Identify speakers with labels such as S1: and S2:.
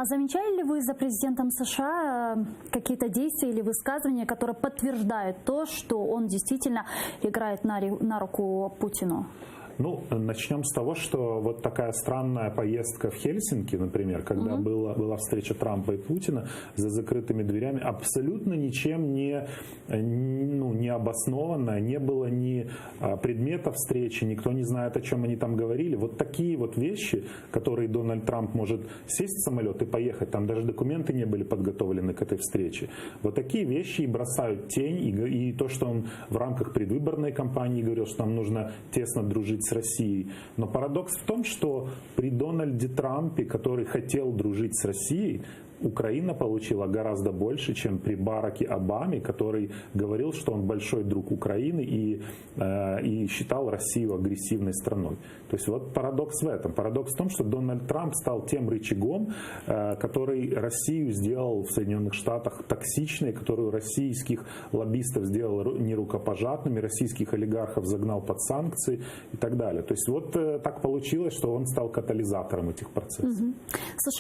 S1: А замечали ли вы за президентом США какие-то действия или высказывания, которые подтверждают то, что он действительно играет на руку Путину?
S2: Ну, начнем с того, что вот такая странная поездка в Хельсинки, например, когда была встреча Трампа и Путина за закрытыми дверями, абсолютно ничем не обоснованная, не было ни предмета встречи, никто не знает, о чем они там говорили. Вот такие вот вещи, которые Дональд Трамп может сесть в самолет и поехать, там даже документы не были подготовлены к этой встрече. Вот такие вещи и бросают тень, и то, что он в рамках предвыборной кампании говорил, что нам нужно тесно дружить с Россией. Но парадокс в том, что при Дональде Трампе, который хотел дружить с Россией, Украина получила гораздо больше, чем при Бараке Обаме, который говорил, что он большой друг Украины и считал Россию агрессивной страной. То есть вот парадокс в этом. Парадокс в том, что Дональд Трамп стал тем рычагом, который Россию сделал в Соединенных Штатах токсичной, которую российских лоббистов сделал нерукопожатными, российских олигархов загнал под санкции и так далее. То есть вот так получилось, что он стал катализатором этих процессов.
S1: США